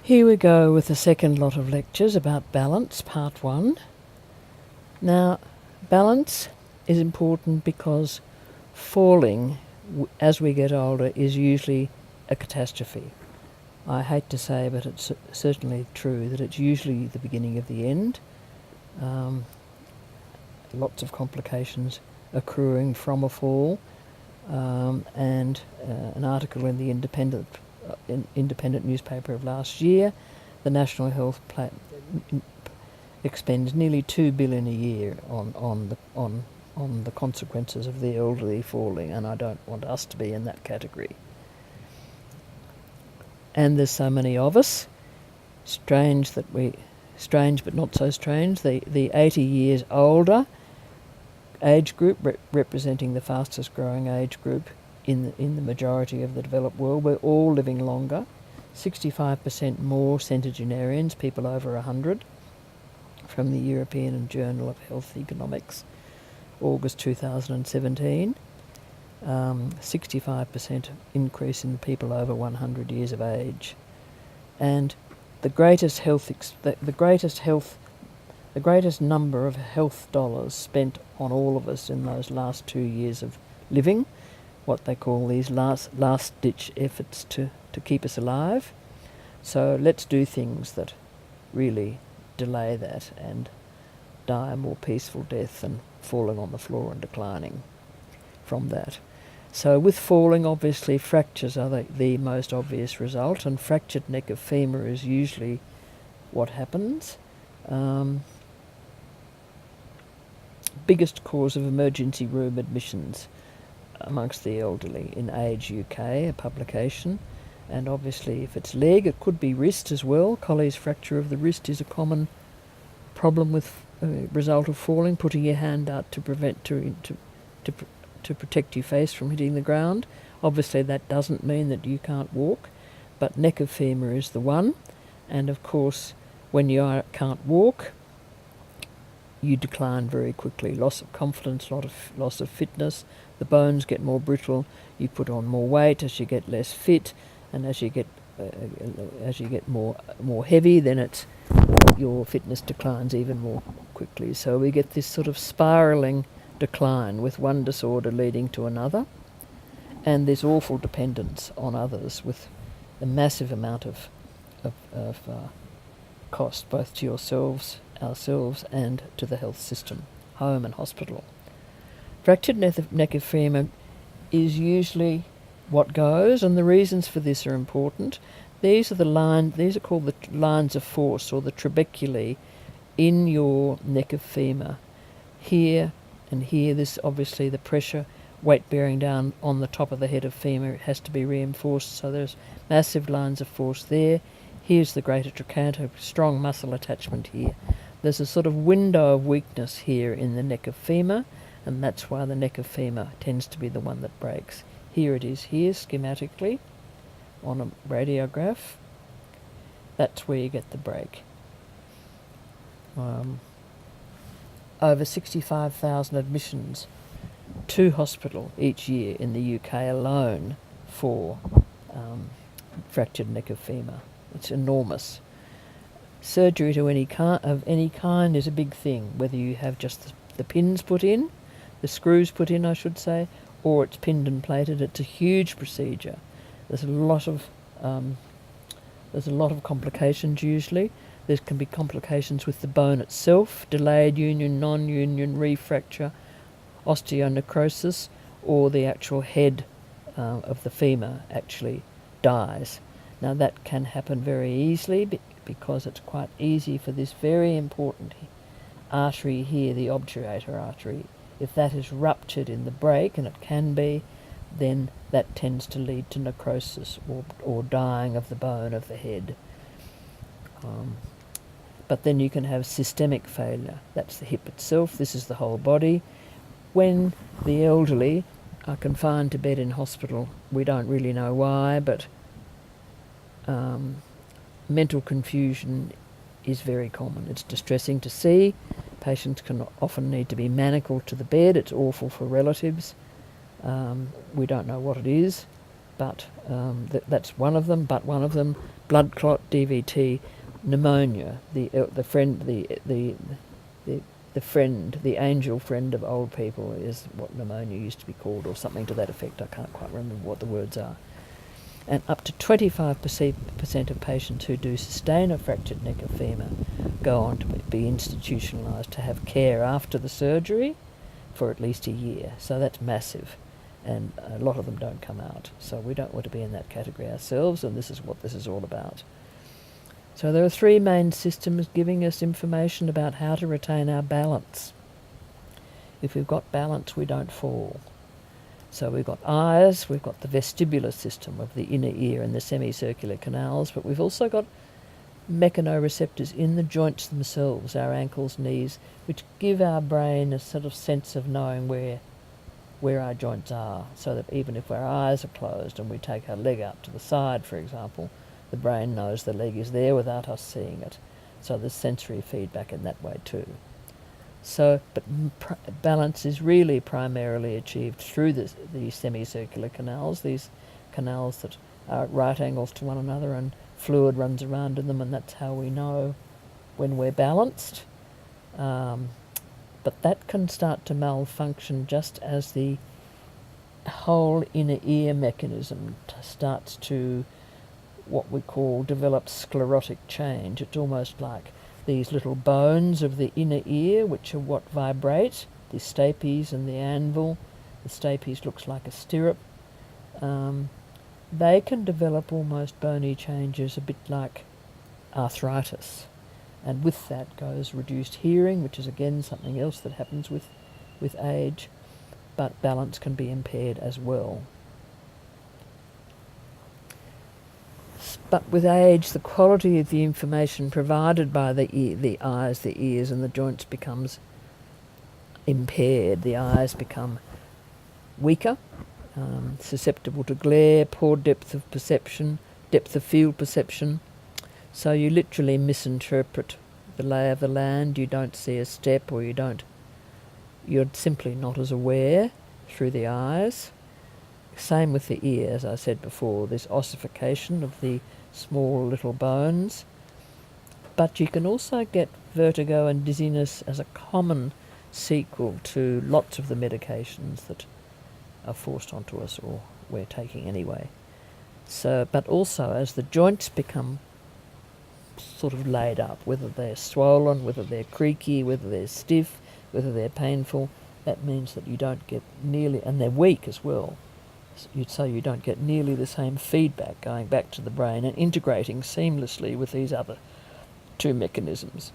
Here we go with the second lot of lectures about balance, part 1. Now, balance is important because falling as we get older is usually a catastrophe. I hate to say, but it's certainly true that it's usually the beginning of the end. Lots of complications accruing from a fall, and an article in the Independent newspaper of last year, the National Health expends nearly $2 billion a year on the consequences of the elderly falling, and I don't want us to be in that category. And there's so many of us. Strange but not so strange. The 80 years older age group, representing the fastest growing age group in the majority of the developed world, we're all living longer. 65% more centenarians, people over 100, from the European Journal of Health Economics, August 2017. 65% increase in people over 100 years of age, and the greatest number of health dollars spent on all of us in those last 2 years of living, what they call these last-ditch efforts to keep us alive. So let's do things that really delay that and die a more peaceful death than falling on the floor and declining from that. So with falling, obviously fractures are the most obvious result, and fractured neck of femur is usually what happens. Biggest cause of emergency room admissions amongst the elderly in Age UK, a publication. And obviously if it's leg, it could be wrist as well. Colles fracture of the wrist is a common problem with result of falling, putting your hand out to protect your face from hitting the ground. Obviously that doesn't mean that you can't walk, but neck of femur is the one. And of course when you can't walk, you decline very quickly. Loss of confidence, loss of fitness, the bones get more brittle, you put on more weight as you get less fit, and as you get more heavy, then your fitness declines even more quickly. So we get this sort of spiralling decline with one disorder leading to another, and this awful dependence on others with a massive amount of cost both to ourselves and to the health system, home and hospital. Fractured neck of femur is usually what goes, and the reasons for this are important. These are called the lines of force, or the trabeculae, in your neck of femur. Here and here, this obviously the pressure, weight bearing down on the top of the head of femur, it has to be reinforced, so there's massive lines of force there. Here's the greater trochanter, strong muscle attachment here. There's a sort of window of weakness here in the neck of femur, and that's why the neck of femur tends to be the one that breaks. Here it is here, schematically, on a radiograph. That's where you get the break. Over 65,000 admissions to hospital each year in the UK alone for fractured neck of femur. It's enormous. Surgery of any kind is a big thing, whether you have just the pins put in, the screws put in I should say, or it's pinned and plated. It's a huge procedure. There's a lot of complications usually. There can be complications with the bone itself, delayed union, non-union, refracture, osteonecrosis, or the actual head of the femur actually dies. Now that can happen very easily because it's quite easy for this very important artery here, the obturator artery. If that is ruptured in the break, and it can be, then that tends to lead to necrosis or dying of the bone of the head. But then you can have systemic failure. That's the hip itself. This is the whole body. When the elderly are confined to bed in hospital, we don't really know why, but mental confusion is very common. It's distressing to see. Patients can often need to be manacled to the bed. It's awful for relatives. We don't know what it is. but that's one of them. But one of them, blood clot, DVT, pneumonia, the angel friend of old people is what pneumonia used to be called, or something to that effect. I can't quite remember what the words are. And up to 25% of patients who do sustain a fractured neck or femur go on to be institutionalised to have care after the surgery for at least a year. So that's massive, and a lot of them don't come out. So we don't want to be in that category ourselves, and this is what this is all about. So there are three main systems giving us information about how to retain our balance. If we've got balance, we don't fall. So we've got eyes, we've got the vestibular system of the inner ear and the semicircular canals, but we've also got mechanoreceptors in the joints themselves, our ankles, knees, which give our brain a sort of sense of knowing where our joints are, so that even if our eyes are closed and we take our leg out to the side, for example, the brain knows the leg is there without us seeing it. So there's sensory feedback in that way too. So, but balance is really primarily achieved through the semicircular canals, these canals that are at right angles to one another and fluid runs around in them, and that's how we know when we're balanced. But that can start to malfunction just as the whole inner ear mechanism starts to what we call develop sclerotic change. It's almost like these little bones of the inner ear, which are what vibrate, the stapes and the anvil. The stapes looks like a stirrup. They can develop almost bony changes, a bit like arthritis. And with that goes reduced hearing, which is again something else that happens with age, but balance can be impaired as well. But with age, the quality of the information provided by the eyes, the ears and the joints becomes impaired. The eyes become weaker, susceptible to glare, poor depth of perception, depth of field perception. So you literally misinterpret the lay of the land. You don't see a step, or you're simply not as aware through the eyes. Same with the ear, as I said before, this ossification of the small little bones. But you can also get vertigo and dizziness as a common sequel to lots of the medications that are forced onto us or we're taking anyway. So, but also as the joints become sort of laid up, whether they're swollen, whether they're creaky, whether they're stiff, whether they're painful, that means that you don't get nearly, and they're weak as well, so you don't get nearly the same feedback going back to the brain and integrating seamlessly with these other two mechanisms.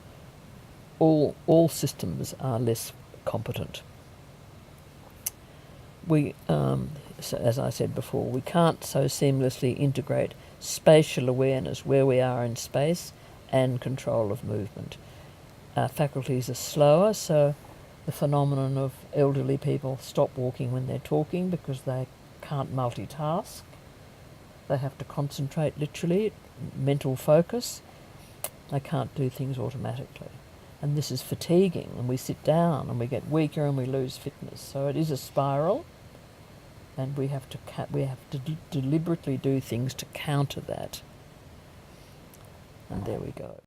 All systems are less competent. So as I said before, we can't so seamlessly integrate spatial awareness, where we are in space, and control of movement. Our faculties are slower, so the phenomenon of elderly people stop walking when they're talking because they can't multitask. They have to concentrate, literally, mental focus. They can't do things automatically. And this is fatiguing, and we sit down and we get weaker and we lose fitness. So it is a spiral, and we have to deliberately do things to counter that. And there we go.